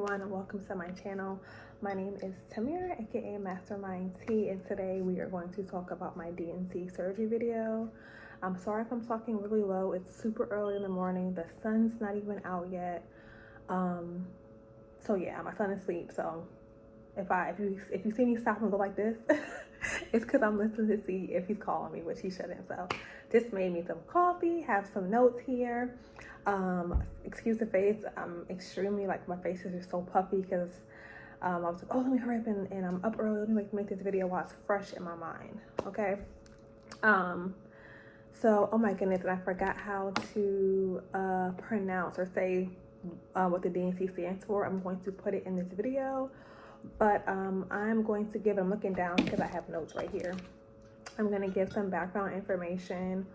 everyone, and welcome to my channel. My name is Tamara, aka Mastermind T, and today we are going to talk about my D&C surgery video. I'm sorry if I'm talking really low. It's super early in the morning. The sun's not even out yet. So yeah, my son is asleep. So if you see me stop and go like this, it's because I'm listening to see if he's calling me, which he shouldn't. So just made me some coffee, have some notes here. Excuse the face. I'm extremely, like, my face is just so puffy because I was like, oh, let me hurry up and I'm up early. Let me make this video while it's fresh in my mind. Okay. So, oh my goodness, and I forgot how to pronounce or say what the D&C stands for. I'm going to put it in this video, but I'm going to give, I'm looking down because I have notes right here. I'm going to give some background information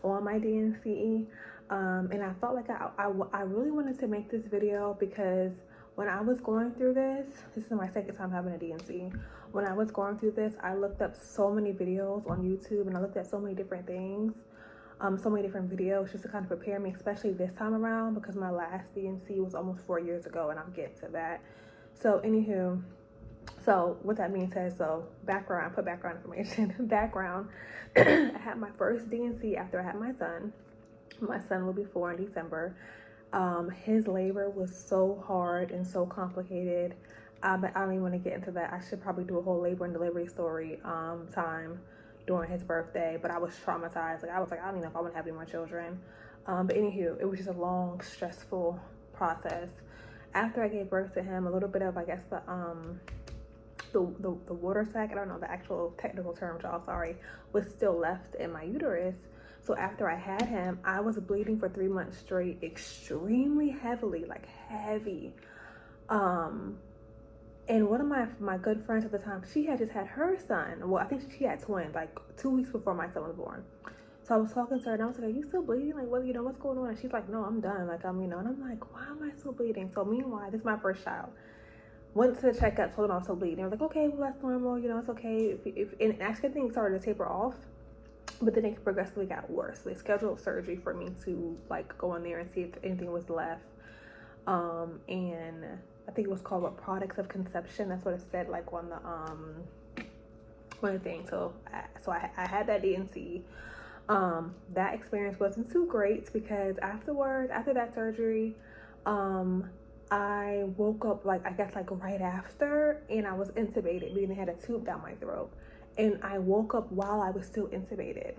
on my D&C. And I felt like I really wanted to make this video because when I was going through this is my second time having a D&C. When I was going through this, I looked up so many videos on YouTube and I looked at so many different things, so many different videos just to kind of prepare me, especially this time around because my last D&C was almost 4 years ago, and I'll get to that. So anywho, so with that being said, so background, put background information, background. I had my first D&C after I had my son. My son will be 4 in December. His labor was so hard and so complicated. But I don't even want to get into that. I should probably do a whole labor and delivery story time during his birthday. But I was traumatized. Like, I was like, I don't even know if I want to have any more children. But anywho, it was just a long, stressful process. After I gave birth to him, a little bit of, I guess, the water sac, I don't know the actual technical term, y'all, sorry, was still left in my uterus. So after I had him, I was bleeding for 3 months straight, extremely heavily, like heavy. And one of my good friends at the time, she had just had her son. Well, I think she had twins, like 2 weeks before my son was born. So I was talking to her and I was like, are you still bleeding? Like, what, what's going on? And she's like, no, I'm done. Like, and I'm like, why am I still bleeding? So meanwhile, this is my first child. Went to the checkup, told them I was still bleeding. They were like, okay, well, that's normal. It's okay. And actually, things started to taper off. But then it progressively got worse. They scheduled surgery for me to, like, go in there and see if anything was left. And I think it was called products of conception. That's what it said, like, on the thing. So I had that D&C. That experience wasn't too great because after that surgery, I woke up, like, I guess, like, right after, and I was intubated, meaning they had a tube down my throat. And I woke up while I was still intubated.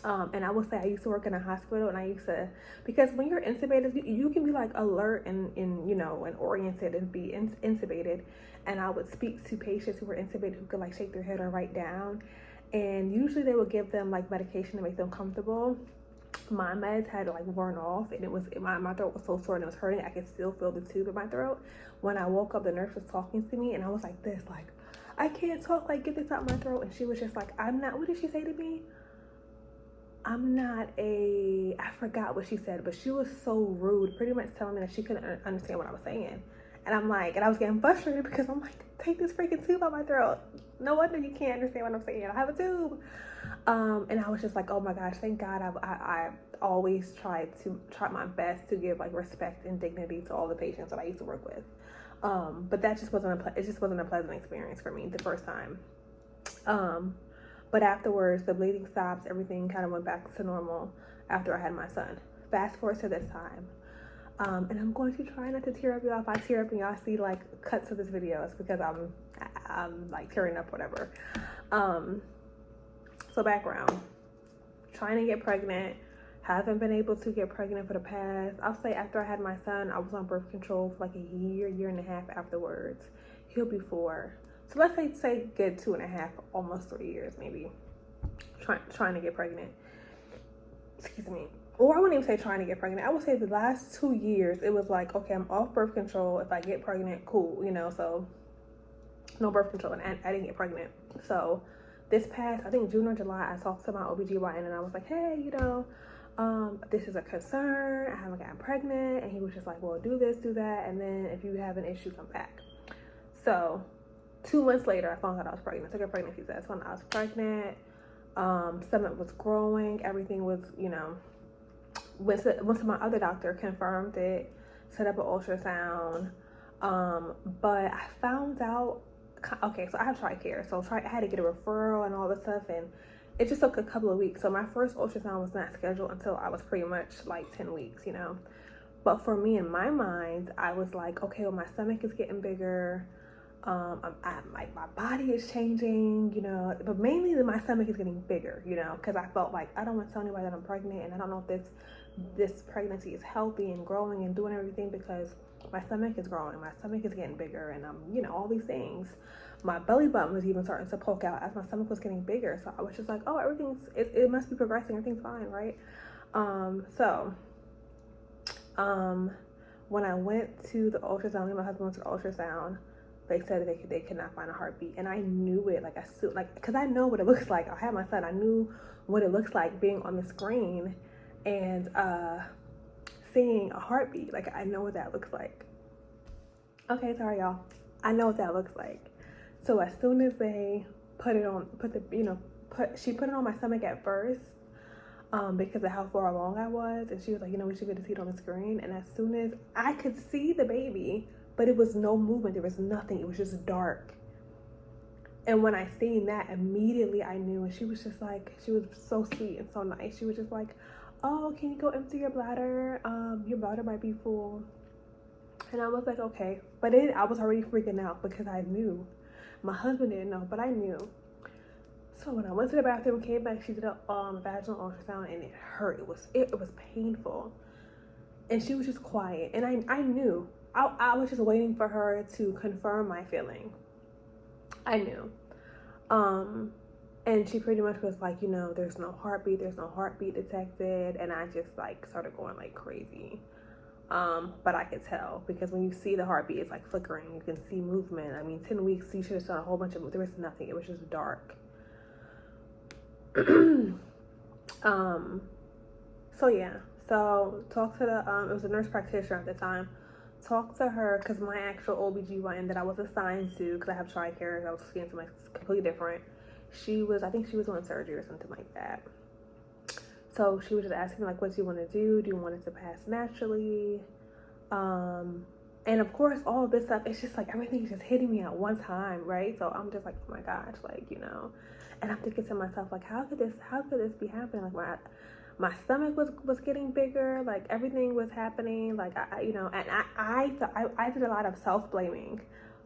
And I will say I used to work in a hospital, and I used to, because when you're intubated, you can be, like, alert and oriented and be intubated. And I would speak to patients who were intubated who could, like, shake their head or write down. And usually they would give them, like, medication to make them comfortable. My meds had, like, worn off, and it was, my throat was so sore and it was hurting. I could still feel the tube in my throat. When I woke up, the nurse was talking to me, and I was like this, like, I can't talk, like, get this out my throat. And she was just like, what did she say to me? I forgot what she said, but she was so rude, pretty much telling me that she couldn't understand what I was saying. And I'm like, and I was getting frustrated because I'm like, take this freaking tube out my throat. No wonder you can't understand what I'm saying. I have a tube. And I was just like, oh my gosh, thank God I always try my best to give, like, respect and dignity to all the patients that I used to work with. But that just wasn't a pleasant experience for me the first time. But afterwards, the bleeding stopped. Everything kind of went back to normal after I had my son. Fast forward to this time. And I'm going to try not to tear up, y'all. If I tear up and y'all see, like, cuts of this video, it's because I'm like tearing up, whatever. So background, trying to get pregnant. Haven't been able to get pregnant for the past, I'll say after I had my son, I was on birth control for like a year and a half afterwards. He'll be 4. So let's say good 2.5, almost 3 years maybe, trying to get pregnant. Excuse me. Or I wouldn't even say trying to get pregnant. I would say the last 2 years, it was like, okay, I'm off birth control. If I get pregnant, cool, so no birth control, and I didn't get pregnant. So this past, I think June or July, I talked to my OBGYN and I was like, hey, this is a concern. I haven't gotten pregnant. And he was just like, well, do this, do that. And then if you have an issue, come back. So 2 months later, I found out I was pregnant. Took a pregnancy test. Found out I was pregnant. Stomach was growing. Everything was, went to my other doctor, confirmed it, set up an ultrasound. But I found out, okay, so I have TRICARE, so I had to get a referral and all this stuff, and it just took a couple of weeks. So my first ultrasound was not scheduled until I was pretty much like 10 weeks, you know. But for me, in my mind, I was like, okay, well, my stomach is getting bigger. I'm like, my body is changing, you know, but mainly my stomach is getting bigger, you know, because I felt like I don't want to tell anybody that I'm pregnant, and I don't know if this pregnancy is healthy and growing and doing everything, because my stomach is growing, my stomach is getting bigger, and you know, all these things. My belly button was even starting to poke out as my stomach was getting bigger. So I was just like, oh, it must be progressing, everything's fine, right? When I went to the ultrasound, me and my husband went to the ultrasound, they said that they could not find a heartbeat, and I knew it, like, because I know what it looks like. I had my son, I knew what it looks like being on the screen and seeing a heartbeat. Like, I know what that looks like. Okay, sorry y'all, I know what that looks like. So as soon as they she put it on my stomach at first, because of how far along I was, and she was like, you know, we should be able to see it on the screen. And as soon as I could see the baby, but it was no movement, there was nothing, it was just dark. And when I seen that, immediately I knew. And she was just like, she was so sweet and so nice. She was just like, oh, can you go empty your bladder? Your bladder might be full. And I was like, okay. But I was already freaking out because I knew. My husband didn't know, but I knew. So when I went to the bathroom, came back, she did a vaginal ultrasound, and it hurt. It was painful. And she was just quiet. And I knew. I was just waiting for her to confirm my feeling. I knew. And she pretty much was like, you know, there's no heartbeat detected. And I just like started going like crazy. But I could tell, because when you see the heartbeat, it's like flickering. You can see movement. I mean, 10 weeks, you should have done a whole bunch of, there was nothing. It was just dark. So yeah, so talk to it was a nurse practitioner at the time. Talk to her, because my actual OBGYN that I was assigned to, because I have TRICARE, I was seeing something completely different. I think she was doing surgery or something like that. So she was just asking me, like, what do you want to do? Do you want it to pass naturally? And of course, all of this stuff, it's just like everything is just hitting me at one time, right? So I'm just like, oh my gosh, like, you know. And I'm thinking to myself, like, how could this be happening? Like, my stomach was getting bigger, like everything was happening, like you know. And I did a lot of self-blaming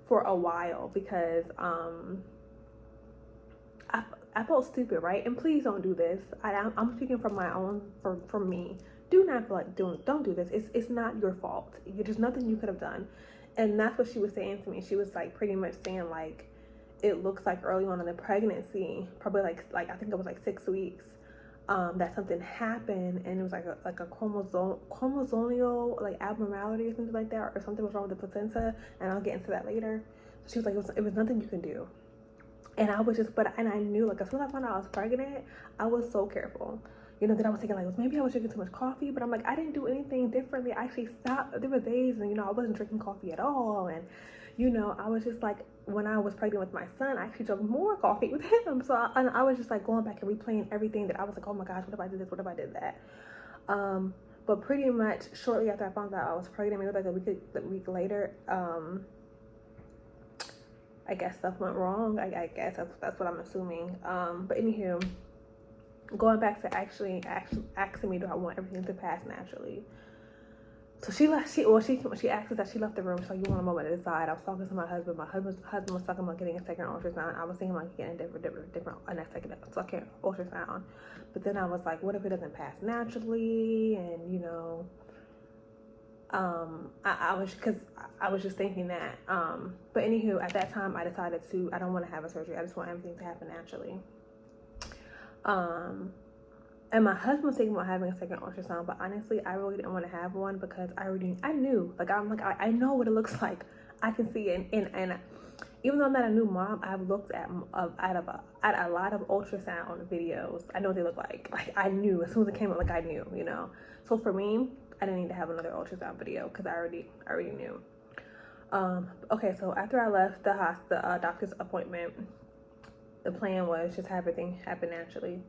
for a while, because I felt stupid, right? And please don't do this. I'm speaking from my own, from me. Do not feel like don't do this. It's not your fault. There's nothing you could have done. And that's what she was saying to me. She was like pretty much saying, like, it looks like early on in the pregnancy, probably like I think it was like 6 weeks, that something happened, and it was like a chromosomal like abnormality or something like that, or something was wrong with the placenta, and I'll get into that later. So she was like, it was nothing you can do. And I was just, and I knew, like, as soon as I found out I was pregnant, I was so careful. You know, that I was thinking, like, maybe I was drinking too much coffee, but I'm like, I didn't do anything differently. I actually stopped. There were days, and, you know, I wasn't drinking coffee at all. And, you know, I was just like, when I was pregnant with my son, I actually drank more coffee with him. So I was just like going back and replaying everything that I was like, oh my gosh, what if I did this? What if I did that? But pretty much shortly after I found out I was pregnant, maybe like a week later, I guess stuff went wrong. I guess that's what I'm assuming. But anywho, going back to actually asking me, do I want everything to pass naturally? So she asked us that she left the room. She's like, you want a moment to decide. I was talking to my husband. My husband was talking about getting a second ultrasound. I was thinking about getting a second ultrasound. But then I was like, what if it doesn't pass naturally? And, you know, I was just thinking that. But anywho, at that time, I decided I don't want to have a surgery. I just want everything to happen naturally. And my husband was thinking about having a second ultrasound, but honestly, I really didn't want to have one, because I knew, like, I know what it looks like. I can see it, and even though I'm not a new mom, I've looked at a lot of ultrasound videos. I know what they look like. Like, I knew as soon as it came up, like, I knew, you know. So for me, I didn't need to have another ultrasound video, because I already knew. Okay, so after I left the doctor's appointment, the plan was just have everything happen naturally.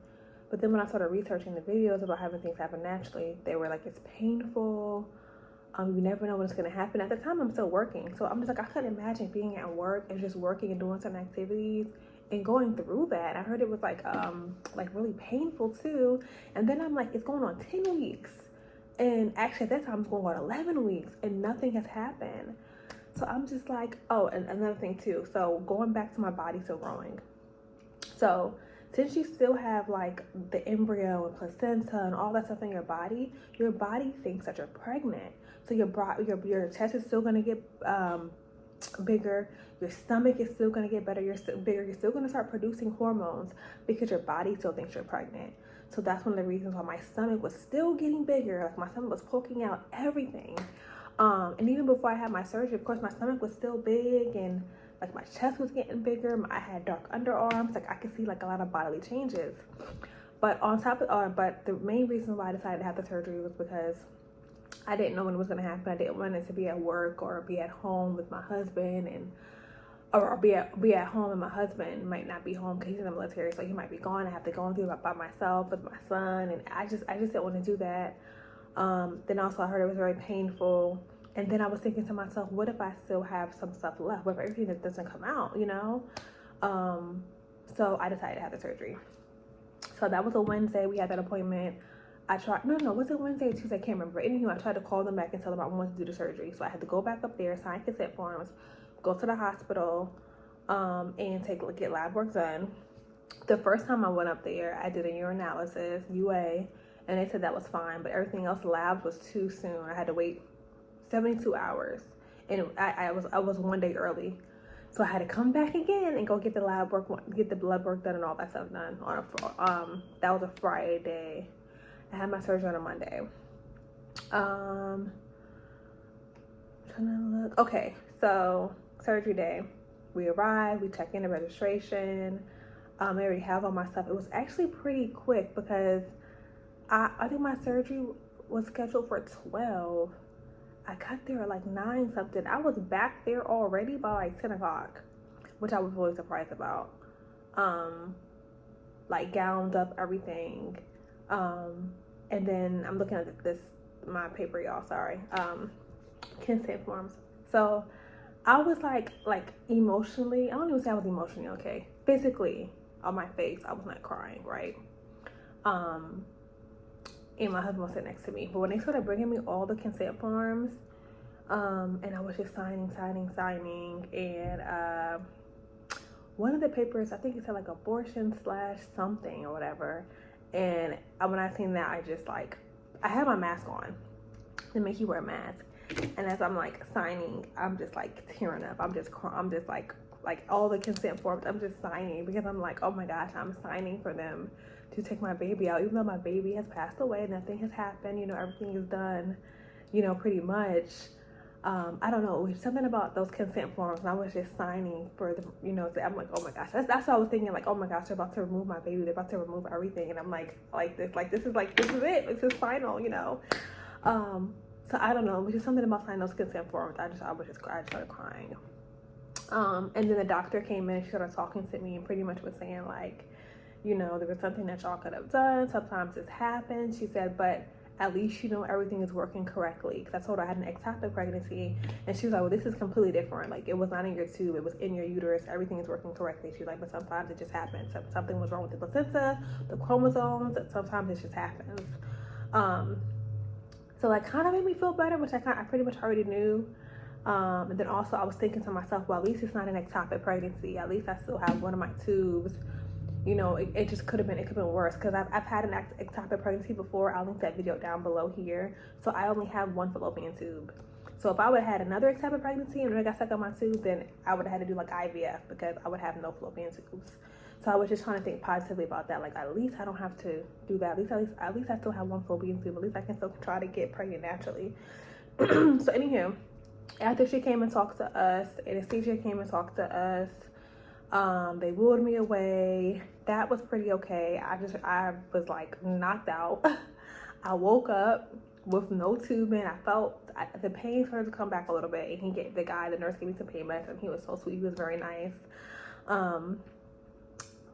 But then when I started researching the videos about having things happen naturally, they were like, it's painful. You never know what's going to happen. At the time, I'm still working. So I'm just like, I couldn't imagine being at work and just working and doing certain activities and going through that. I heard it was like really painful too. And then I'm like, it's going on 10 weeks. And actually at that time, it's going on 11 weeks and nothing has happened. So I'm just like, oh, and another thing too. So going back to my body still growing. So since you still have like the embryo and placenta and all that stuff in your body thinks that you're pregnant. So your chest is still gonna get bigger. Your stomach is still gonna get better. You're still bigger. You're still gonna start producing hormones because your body still thinks you're pregnant. So that's one of the reasons why my stomach was still getting bigger. Like my stomach was poking out everything. And even before I had my surgery, of course, my stomach was still big and like my chest was getting bigger. I had dark underarms. Like I could see like a lot of bodily changes. But on top of, but the main reason why I decided to have the surgery was because I didn't know when it was going to happen. I didn't want it to be at work or be at home with my husband or be at home and my husband might not be home because he's in the military, so he might be gone. I have to go and do it by myself with my son, and I just didn't want to do that. Then also I heard it was very painful, and then I was thinking to myself, what if I still have some stuff left? What if everything that doesn't come out, you know? So I decided to have the surgery. So that was a Wednesday. We had that appointment. I tried, was it Wednesday or Tuesday? I can't remember. Anywho, I tried to call them back and tell them I wanted to do the surgery. So I had to go back up there, sign consent forms, go to the hospital, and get lab work done. The first time I went up there, I did a urinalysis, UA, and they said that was fine, but everything else, labs, was too soon. I had to wait 72 hours, and I was one day early. So I had to come back again and go get the lab work, get the blood work done and all that stuff done that was a Friday. I had my surgery on a Monday. Trying to look. Okay, so surgery day, we arrived, we checked in the registration. I already have all my stuff. It was actually pretty quick because I think my surgery was scheduled for 12. I got there at like 9 something. I was back there already by like 10 o'clock, which I was really surprised about. Like gowned up, everything. And then I'm looking at my paper, y'all, sorry. Consent forms. So I was like emotionally, I don't even say I was emotionally okay. Physically, on my face, I was not crying, right? And my husband was sitting next to me. But when they started bringing me all the consent forms, and I was just signing, and one of the papers, I think it said like abortion / something or whatever. And when I seen that, I just like, I had my mask on. They make you wear a mask. And as I'm like signing, I'm just like tearing up. I'm just like all the consent forms, I'm just signing because I'm like, oh my gosh, I'm signing for them to take my baby out. Even though my baby has passed away, nothing has happened, you know, everything is done, you know, pretty much. I don't know, it was something about those consent forms, and I was just signing for the, you know, I'm like, oh my gosh, that's what I was thinking, like, oh my gosh, they're about to remove my baby, they're about to remove everything, and I'm like this is it, it's just final, you know. So I don't know, it was just something about signing those consent forms. I started crying. And then the doctor came in and she started talking to me and pretty much was saying like, you know, there was something that y'all could have done. Sometimes this happens. She said, but at least you know everything is working correctly. Because I told her I had an ectopic pregnancy, and she was like, well, this is completely different. Like, it was not in your tube, it was in your uterus. Everything is working correctly. She's like, but sometimes it just happens. Something was wrong with the placenta, the chromosomes. Sometimes it just happens. So that kind of made me feel better, which I pretty much already knew. And then also I was thinking to myself, well, at least it's not an ectopic pregnancy. At least I still have one of my tubes. You know, it just could have been worse, because I've had an ectopic pregnancy before. I'll link that video down below here. So I only have one fallopian tube. So if I would have had another ectopic pregnancy and it got stuck on my tube, then I would have had to do like IVF, because I would have no fallopian tubes. So I was just trying to think positively about that. Like, at least I don't have to do that. At least I still have one fallopian tube. At least I can still try to get pregnant naturally. So anywho, after she came and talked to us, anesthesia came and talked to us, they wheeled me away. That was pretty okay. I was like knocked out. I woke up with no tubing. I felt the pain started to come back a little bit. And the nurse gave me some pain medicine. He was so sweet. He was very nice.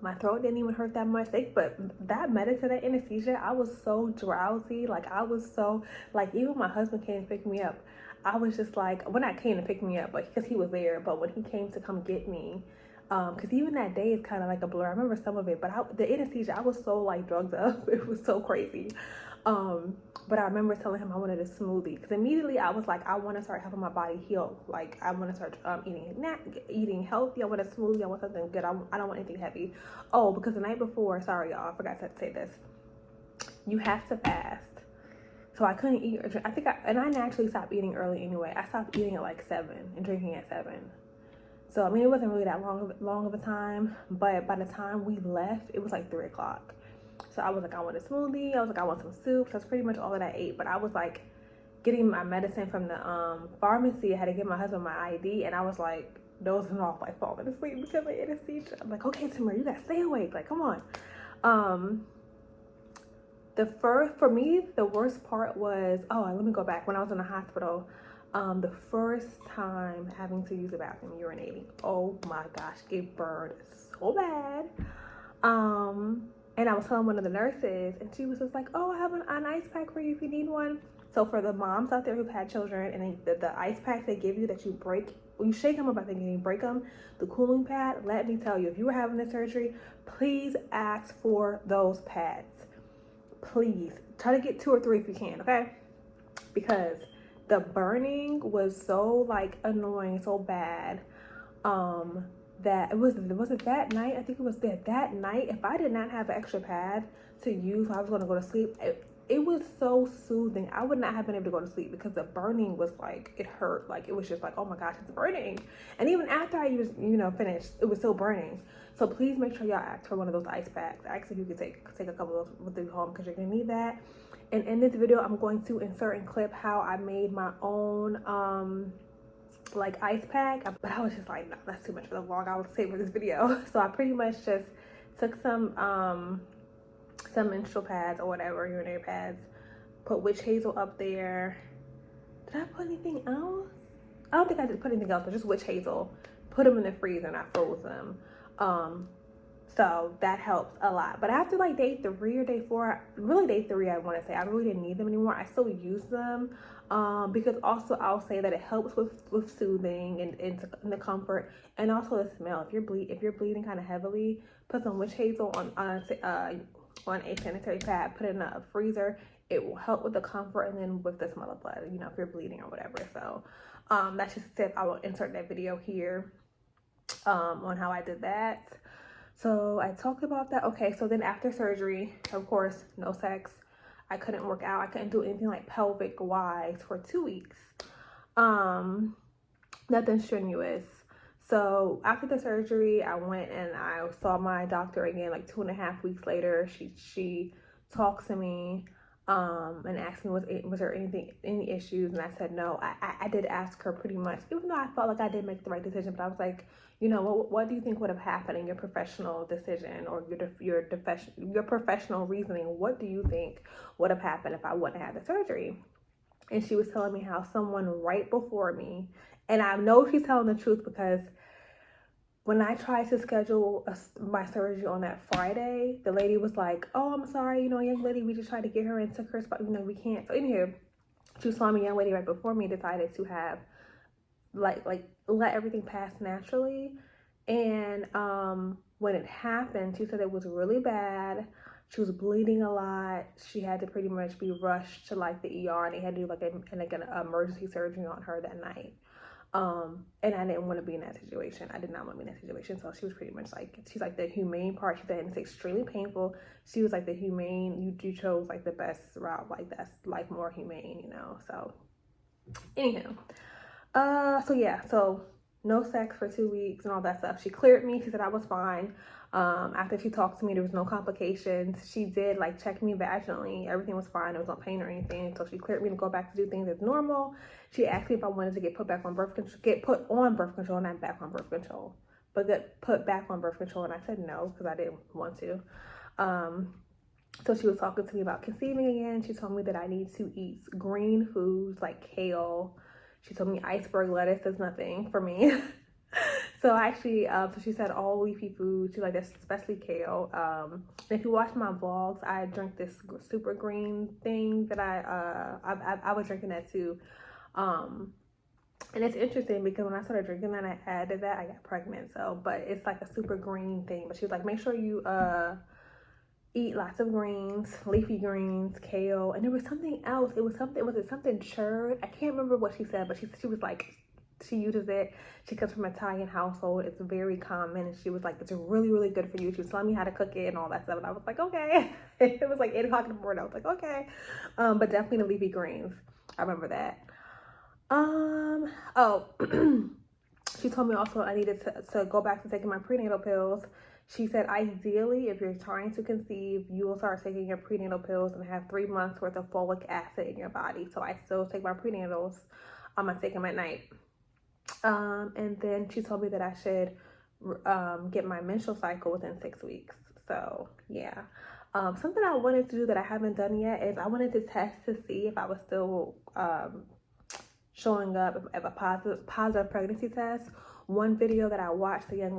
My throat didn't even hurt that much. But that medicine, that anesthesia, I was so drowsy. Like, I was so, like, even my husband came to pick me up. I was just like, when I came to pick me up, like, because he was there, but when he came to come get me, because even that day is kind of like a blur. I remember some of it, but the anesthesia, I was so like drugged up. It was so crazy. But I remember telling him I wanted a smoothie, because immediately I was like, I want to start helping my body heal. Like, I want to start eating healthy. I want a smoothie. I want something good. I don't want anything heavy. Oh, because the night before, sorry y'all, I forgot to say this. You have to fast. So I couldn't eat or drink. And I naturally stopped eating early anyway. I stopped eating at like 7 and drinking at 7. So, I mean, it wasn't really that long of a time, but by the time we left, it was like 3 o'clock. So I was like, I want a smoothie. I was like, I want some soup. So that's pretty much all that I ate. But I was like getting my medicine from the pharmacy. I had to give my husband my ID, and I was like dozing off, like falling asleep because of anesthesia. I'm like, okay, Tamara, you gotta stay awake. Like, come on. For me, the worst part was, let me go back. When I was in the hospital, the first time having to use the bathroom, urinating. Oh my gosh, it burned so bad. And I was telling one of the nurses, and she was just like, oh, I have an ice pack for you if you need one. So for the moms out there who've had children, and the ice packs they give you that you break, when you shake them up, I think, and you break them, the cooling pad, let me tell you, if you were having this surgery, please ask for those pads. Please try to get 2 or 3 if you can, okay? Because the burning was so like annoying, so bad, that was it that night? I think it was that night. If I did not have an extra pad to use when I was going to go to sleep, it was so soothing. I would not have been able to go to sleep because the burning was like, it hurt. Like, it was just like, oh my gosh, it's burning. And even after I was, finished, it was still burning. So please make sure y'all ask for one of those ice packs. Ask if you could take a couple of those with you home, because you're gonna need that. And in this video, I'm going to insert and clip how I made my own like ice pack, but I was just like, no, that's too much for the vlog. I will save for this video. So I pretty much just took some menstrual pads or whatever, urinary pads, put witch hazel up there. Did I put anything else? I don't think I did put anything else, but just witch hazel. Put them in the freezer and I froze them. So that helps a lot. But after like day 3 or day 4, really day 3, I want to say, I really didn't need them anymore. I still use them, because also I'll say that it helps with soothing and the comfort, and also the smell. If you're bleeding kind of heavily, put some witch hazel on a sanitary pad, put it in a freezer. It will help with the comfort and then with the smell of blood, if you're bleeding or whatever. So that's just a tip. I will insert that video here on how I did that. So I talked about that. Okay, so then after surgery, of course, no sex. I couldn't work out. I couldn't do anything like pelvic wise for 2 weeks. Nothing strenuous. So after the surgery, I went and I saw my doctor again like 2.5 weeks later. She talked to me and asked me, was there any issues? And I said no. I did ask her pretty much, even though I felt like I did make the right decision, but I was like, what do you think would have happened in your professional decision or your professional reasoning? What do you think would have happened if I wouldn't have had the surgery? And she was telling me how someone right before me, and I know she's telling the truth, because when I tried to schedule my surgery on that Friday, the lady was like, oh, I'm sorry, young lady, we just tried to get her and took her spot, we can't. So in here, she was telling me a young lady right before me decided to have like let everything pass naturally. And when it happened, she said it was really bad. She was bleeding a lot. She had to pretty much be rushed to like the ER, and they had to do like an emergency surgery on her that night. And I didn't want to be in that situation. I did not want to be in that situation. So she was pretty much like, she's like the humane part. She said it's extremely painful. She was like the humane, you chose like the best route, like that's like more humane, so anywho. So yeah, so no sex for 2 weeks and all that stuff. She cleared me. She said I was fine. After she talked to me, there was no complications. She did like check me vaginally. Everything was fine. There was no pain or anything. So she cleared me to go back to do things as normal. She asked me if I wanted to get put on birth control, not back on birth control, but get put back on birth control. And I said no, because I didn't want to. So she was talking to me about conceiving again. She told me that I need to eat green foods like kale. She told me iceberg lettuce is nothing for me. So actually, so she said all leafy food. She like this, especially kale. And if you watch my vlogs, I drink this super green thing that I was drinking that too. And it's interesting because when I started drinking that, I added that, I got pregnant. So, but it's like a super green thing. But she was like, make sure you eat lots of greens, leafy greens, kale, and there was something else. Was it something churd? I can't remember what she said, but she was like, she uses it. She comes from an Italian household. It's very common, and she was like, it's really, really good for you. She was telling me how to cook it and all that stuff, and I was like, okay. It was like 8 o'clock in the morning. I was like, okay. But definitely the leafy greens. I remember that. Oh, she told me also I needed to go back to taking my prenatal pills. She said, ideally, if you're trying to conceive, you will start taking your prenatal pills and have 3 months worth of folic acid in your body. So I still take my prenatals. I take them at night. And then she told me that I should get my menstrual cycle within 6 weeks. So yeah. Something I wanted to do that I haven't done yet is I wanted to test to see if I was still showing up at a positive pregnancy test. One video that I watched, the young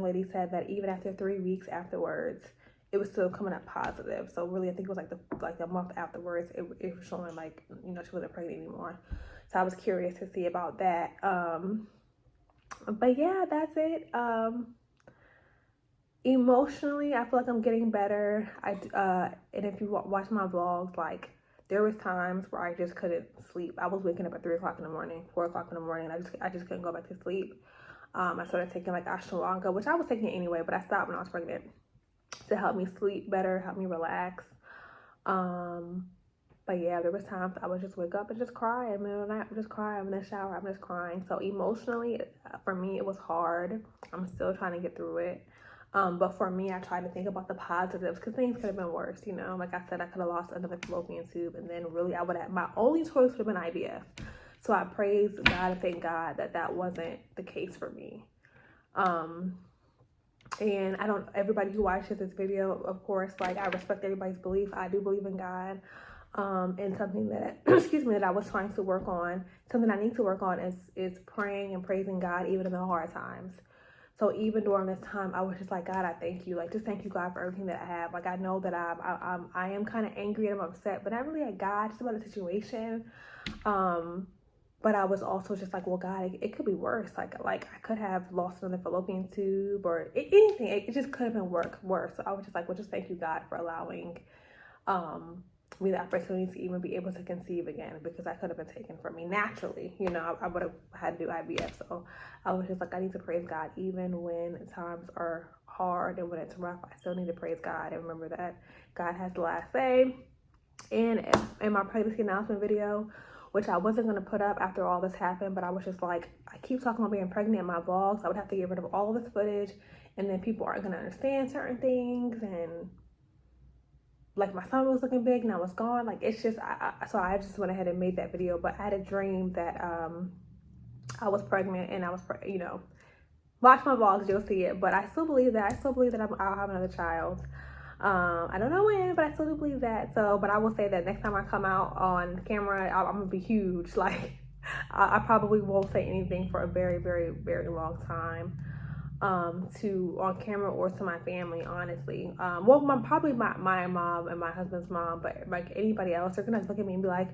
lady said that even after 3 weeks afterwards, it was still coming up positive. So really, I think it was like the month afterwards, it was showing like, you know, she wasn't pregnant anymore. So I was curious to see about that. But yeah, that's it. Emotionally, I feel like I'm getting better. And if you watch my vlogs, like, there was times where I just couldn't sleep. I was waking up at 3 o'clock in the morning, 4 o'clock in the morning, and I just couldn't go back to sleep. I started taking like ashwagandha, which I was taking anyway, but I stopped when I was pregnant to help me sleep better, help me relax. But yeah, there was times I would just wake up and just cry in the middle of the night. I'm just crying. I'm in the shower. I'm just crying. So emotionally, for me, it was hard. I'm still trying to get through it. But for me, I tried to think about the positives because things could have been worse, you know. Like I said, I could have lost another fallopian tube, and then really I would have, my only choice would have been IVF. So I praise God and thank God that that wasn't the case for me. And everybody who watches this video, of course, like, I respect everybody's belief. I do believe in God. And something that, excuse me, that I was trying to work on, something I need to work on is praying and praising God even in the hard times. So even during this time, I was just like, God, I thank you. Like, just thank you, God, for everything that I have. Like, I know that I am kind of angry and I'm upset, but not really at God, just about the situation. But I was also just like, well, God, it could be worse. Like I could have lost another fallopian tube or anything. It just could have been worse. So I was just like, well, just thank you, God, for allowing me the opportunity to even be able to conceive again, because that could have been taken from me naturally. You know, I would have had to do IVF. So I was just like, I need to praise God even when times are hard and when it's rough. I still need to praise God and remember that God has the last say. And in my pregnancy announcement video, which I wasn't going to put up after all this happened, but I was just like, I keep talking about being pregnant in my vlogs. I would have to get rid of all of this footage, and then people aren't going to understand certain things. And like, my son was looking big and I was gone. Like, it's just, so I just went ahead and made that video. But I had a dream that I was pregnant, and I was, you know, watch my vlogs, you'll see it. But I still believe that. I'll have another child. I don't know when, but I still do believe that. So, but I will say that next time I come out on camera, I'm gonna be huge. Like, I probably won't say anything for a very, very, very long time, to on camera or to my family, honestly. Well, probably my mom and my husband's mom, but like anybody else, they're gonna look at me and be like,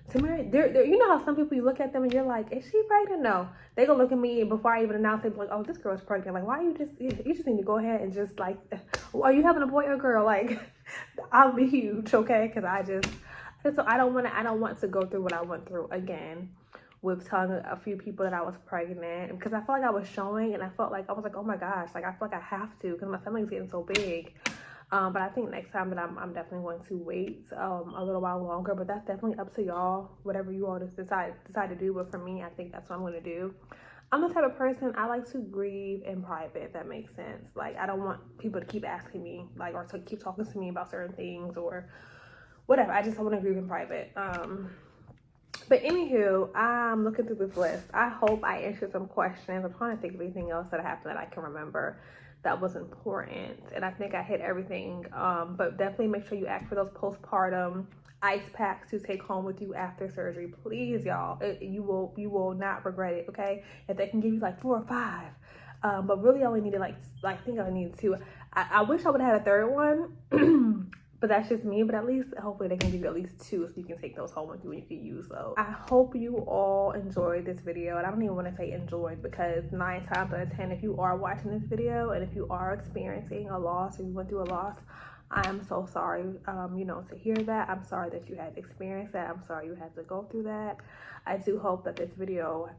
Tamara, you know how some people, you look at them and you're like, is she pregnant? No, they gonna look at me, and before I even announce it, be like, oh, this girl's pregnant. Like, why you just need to go ahead and just like, are you having a boy or a girl? Like, I'll be huge, okay? Because I don't want to go through what I went through again with telling a few people that I was pregnant, because I felt like I was showing, and I was like, oh my gosh, like, I feel like I have to, because my stomach's getting so big. But I think next time that I'm definitely going to wait a little while longer. But that's definitely up to y'all, whatever you all just decide to do. But for me, I think that's what I'm going to do. I'm the type of person, I like to grieve in private, if that makes sense. Like, I don't want people to keep asking me, like, or to keep talking to me about certain things or whatever. I just want to grieve in private. But anywho, I'm looking through this list. I hope I answered some questions. I'm trying to think of anything else that happened that I can remember that was important, and I think I hit everything. But definitely make sure you ask for those postpartum ice packs to take home with you after surgery, please, y'all. You will not regret it. Okay, if they can give you like 4 or 5, But really I only needed I think I needed 2. I wish I would have had a third one. But that's just me. But at least, hopefully they can give you at least 2 so you can take those home with you and you can use those. I hope you all enjoyed this video. And I don't even want to say enjoyed, because 9 times out of 10, if you are watching this video and if you are experiencing a loss or you went through a loss, I am so sorry, you know, to hear that. I'm sorry that you had to experience that. I'm sorry you had to go through that. I do hope that this video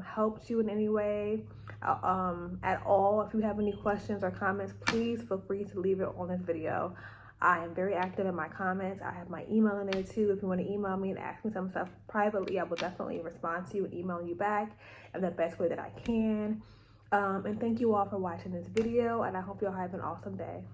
helped you in any way at all. If you have any questions or comments, please feel free to leave it on this video. I am very active in my comments. I have my email in there too. If you want to email me and ask me some stuff privately, I will definitely respond to you and email you back in the best way that I can. And thank you all for watching this video, and I hope you all have an awesome day.